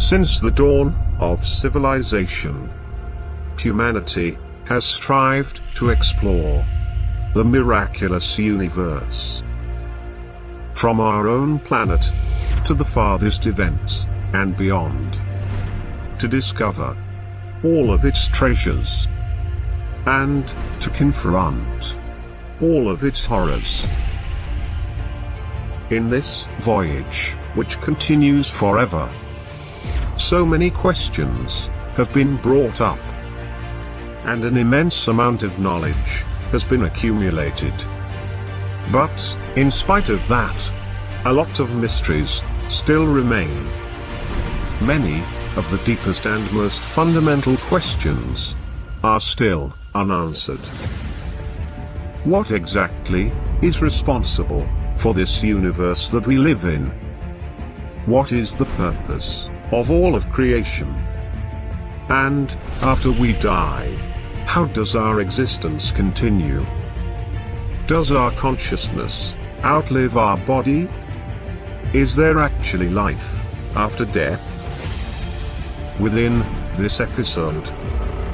Since the dawn of civilization, humanity has strived to explore the miraculous universe. From our own planet to the farthest events and beyond, to discover all of its treasures and to confront all of its horrors. In this voyage, which continues forever, so many questions have been brought up, and an immense amount of knowledge has been accumulated. But, in spite of that, a lot of mysteries still remain. Many of the deepest and most fundamental questions are still unanswered. What exactly is responsible for this universe that we live in? What is the purpose of all of creation? And, after we die, how does our existence continue? Does our consciousness outlive our body? Is there actually life after death? Within this episode,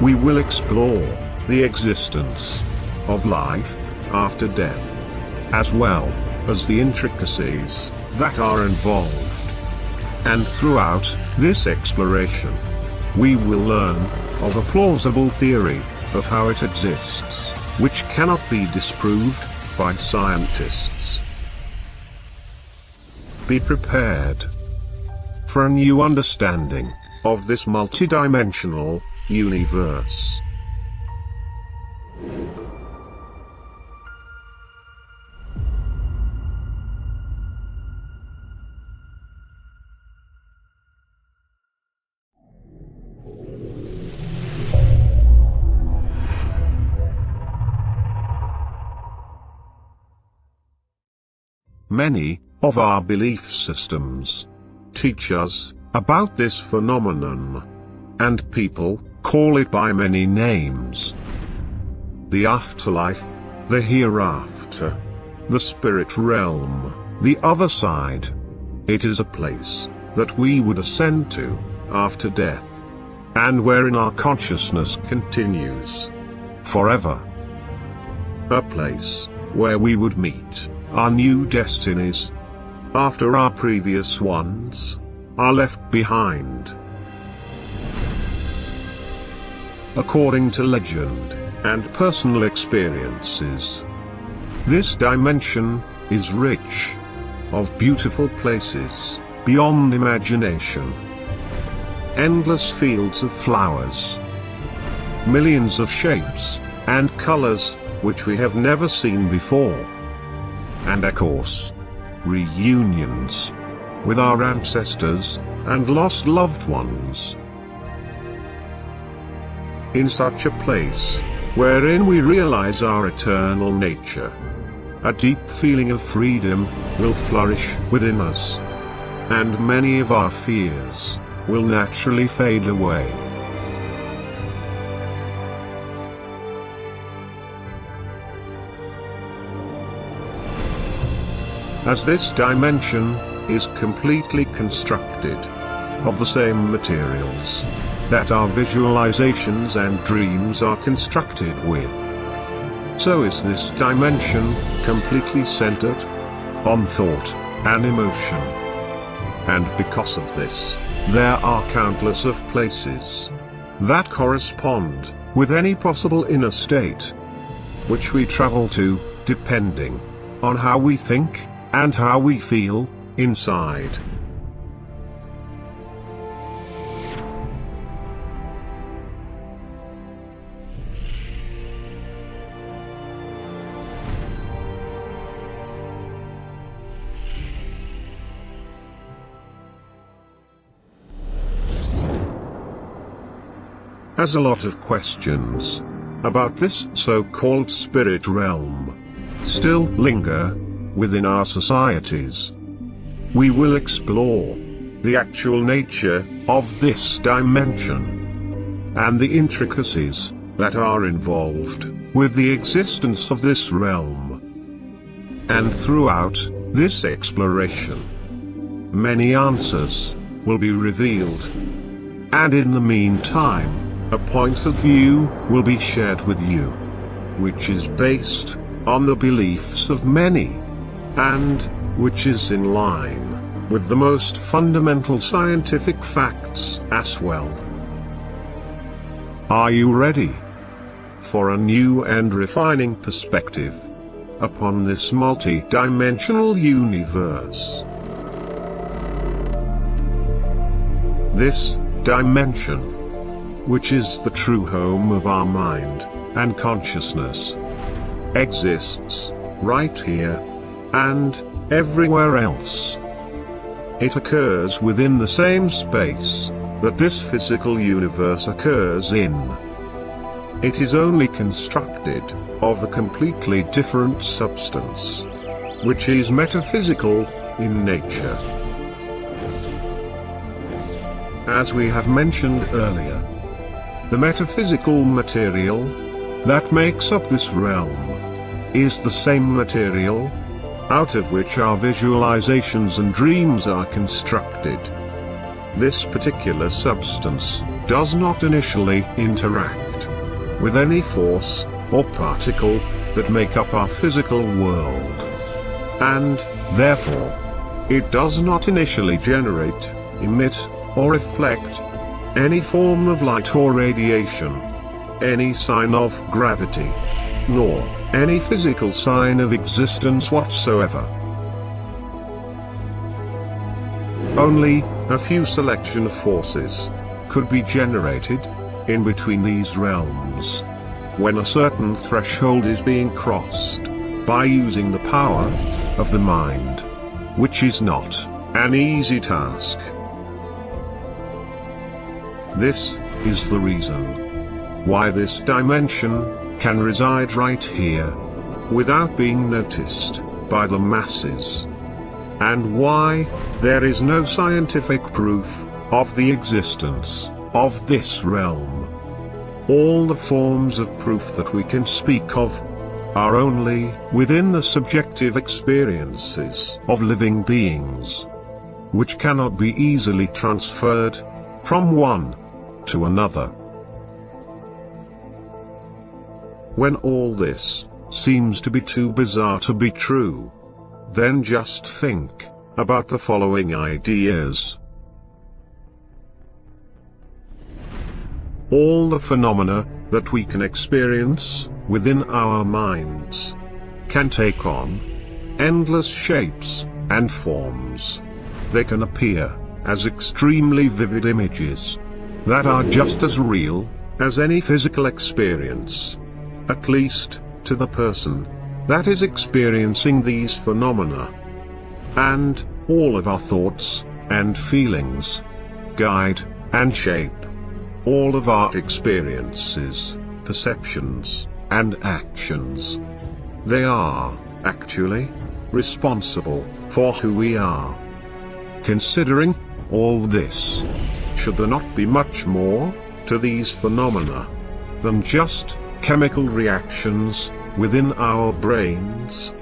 we will explore the existence of life after death, as well as the intricacies that are involved. And throughout this exploration, we will learn of a plausible theory of how it exists, which cannot be disproved by scientists. Be prepared for a new understanding of this multidimensional universe. Many of our belief systems teach us about this phenomenon, and people call it by many names. The afterlife, the hereafter, the spirit realm, the other side. It is a place that we would ascend to after death, and wherein our consciousness continues forever. A place where we would meet our new destinies after our previous ones are left behind. According to legend and personal experiences, this dimension is rich of beautiful places beyond imagination. Endless fields of flowers, millions of shapes and colors which we have never seen before, and of course, reunions with our ancestors and lost loved ones. In such a place, wherein we realize our eternal nature, a deep feeling of freedom will flourish within us, and many of our fears will naturally fade away. As this dimension is completely constructed of the same materials that our visualizations and dreams are constructed with, so is this dimension completely centered on thought and emotion. And because of this, there are countless of places that correspond with any possible inner state which we travel to, depending on how we think and how we feel inside. As a lot of questions about this so-called spirit realm still linger within our societies, we will explore the actual nature of this dimension and the intricacies that are involved with the existence of this realm. And throughout this exploration, many answers will be revealed And in the meantime, a point of view will be shared with you, which is based on the beliefs of many, and which is in line with the most fundamental scientific facts as well. Are you ready for a new and refining perspective upon this multi-dimensional universe? This dimension, which is the true home of our mind and consciousness, exists right here and everywhere else. It occurs within the same space that this physical universe occurs in. It is only constructed of a completely different substance, which is metaphysical in nature. As we have mentioned earlier, the metaphysical material that makes up this realm is the same material out of which our visualizations and dreams are constructed. This particular substance does not initially interact with any force or particle that make up our physical world, and therefore it does not initially generate, emit, or reflect any form of light or radiation, any sign of gravity, nor any physical sign of existence whatsoever. Only a few selection of forces could be generated in between these realms when a certain threshold is being crossed by using the power of the mind, which is not an easy task. This is the reason why this dimension can reside right here, without being noticed by the masses, and why there is no scientific proof of the existence of this realm. All the forms of proof that we can speak of are only within the subjective experiences of living beings, which cannot be easily transferred from one to another. When all this seems to be too bizarre to be true, then just think about the following ideas. All the phenomena that we can experience within our minds can take on endless shapes and forms. They can appear as extremely vivid images that are just as real as any physical experience, at least to the person that is experiencing these phenomena. And all of our thoughts and feelings guide and shape all of our experiences, perceptions, and actions. They are, actually, responsible for who we are. Considering all this, should there not be much more to these phenomena than just chemical reactions within our brains?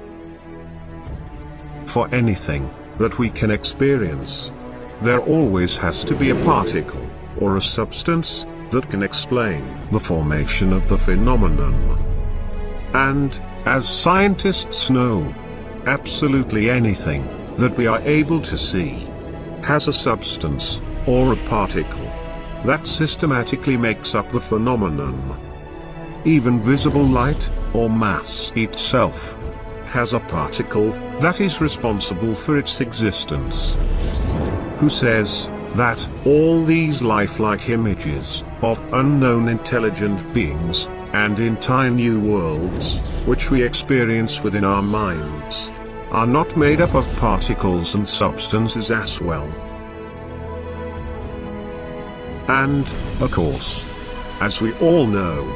For anything that we can experience, there always has to be a particle or a substance that can explain the formation of the phenomenon. And, as scientists know, absolutely anything that we are able to see has a substance or a particle that systematically makes up the phenomenon. Even visible light, or mass itself, has a particle that is responsible for its existence. Who says that all these lifelike images of unknown intelligent beings and entire new worlds, which we experience within our minds, are not made up of particles and substances as well? And, of course, as we all know,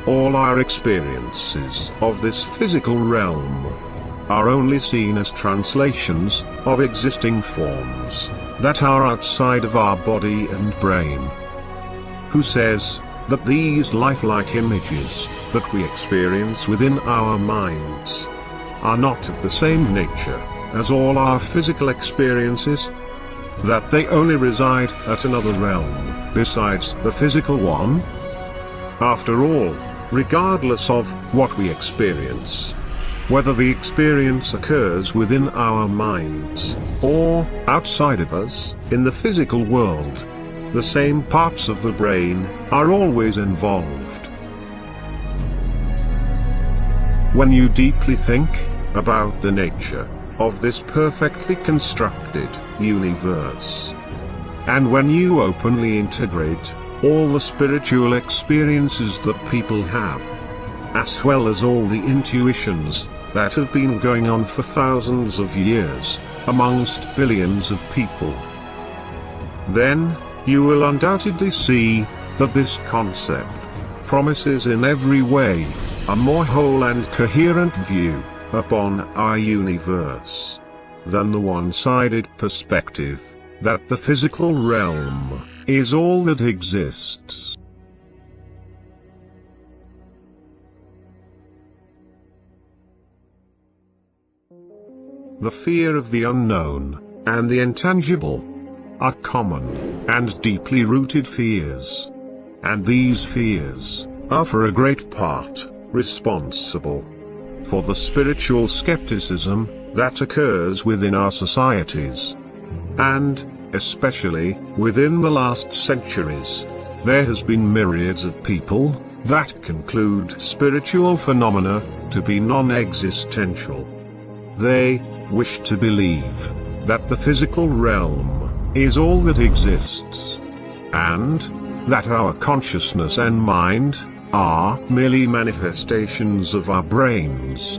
all our experiences of this physical realm are only seen as translations of existing forms that are outside of our body and brain. Who says that these lifelike images that we experience within our minds are not of the same nature as all our physical experiences? that they only reside at another realm, besides the physical one? After all, regardless of what we experience, whether the experience occurs within our minds, or outside of us, in the physical world, the same parts of the brain are always involved. When you deeply think about the nature of this perfectly constructed universe, and when you openly integrate all the spiritual experiences that people have, as well as all the intuitions that have been going on for thousands of years, amongst billions of people, then you will undoubtedly see that this concept promises in every way a more whole and coherent view upon our universe than the one-sided perspective that the physical realm is all that exists. The fear of the unknown and the intangible are common and deeply rooted fears. And these fears are for a great part responsible for the spiritual skepticism that occurs within our societies. And, especially, within the last centuries, there has been myriads of people that conclude spiritual phenomena to be non-existential. They wish to believe that the physical realm is all that exists, and that our consciousness and mind are merely manifestations of our brains.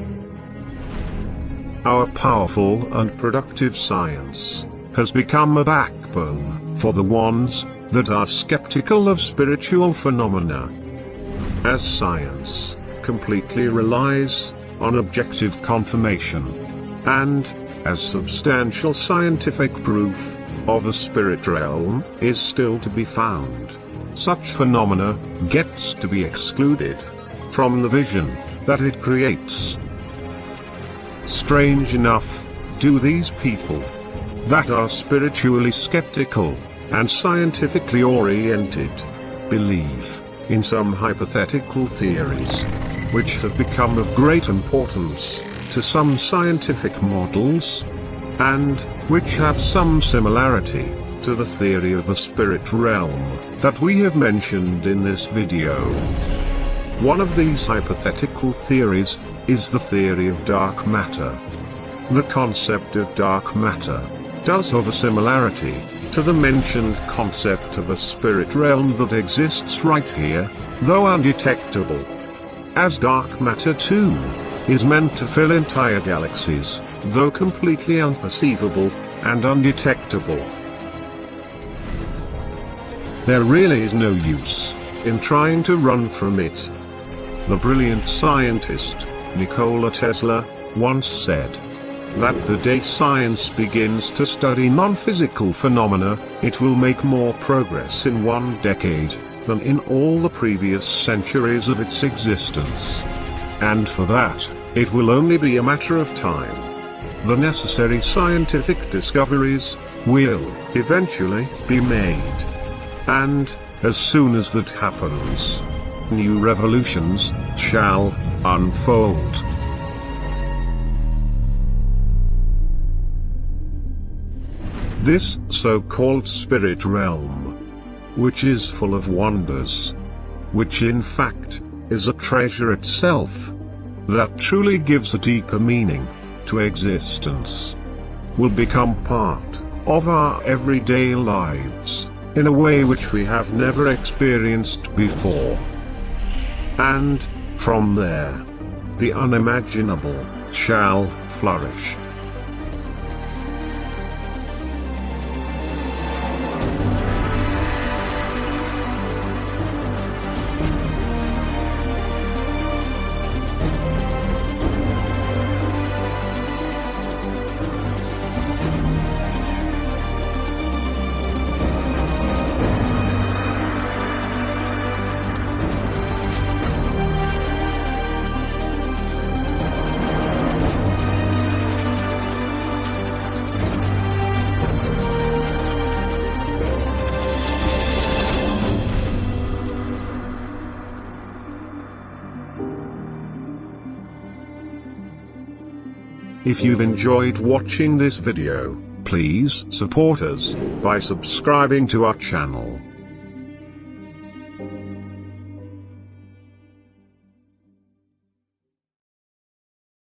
Our powerful and productive science has become a backbone for the ones that are skeptical of spiritual phenomena. As science completely relies on objective confirmation, and as substantial scientific proof of a spirit realm is still to be found, such phenomena gets to be excluded from the vision that it creates. Strange enough, do these people that are spiritually skeptical and scientifically oriented believe in some hypothetical theories, which have become of great importance to some scientific models, and which have some similarity to the theory of a spirit realm that we have mentioned in this video. One of these hypothetical theories is the theory of dark matter. The concept of dark matter does have a similarity to the mentioned concept of a spirit realm that exists right here, though undetectable, as dark matter too is meant to fill entire galaxies, though completely unperceivable and undetectable. There really is no use in trying to run from it. The brilliant scientist, Nikola Tesla, once said that the day science begins to study non-physical phenomena, it will make more progress in 1 decade than in all the previous centuries of its existence. And for that, it will only be a matter of time. The necessary scientific discoveries will eventually be made. And, as soon as that happens, new revolutions shall unfold. This so-called spirit realm, which is full of wonders, which in fact is a treasure itself, that truly gives a deeper meaning to existence, will become part of our everyday lives in a way which we have never experienced before. And, from there, the unimaginable shall flourish. If you've enjoyed watching this video, please support us by subscribing to our channel.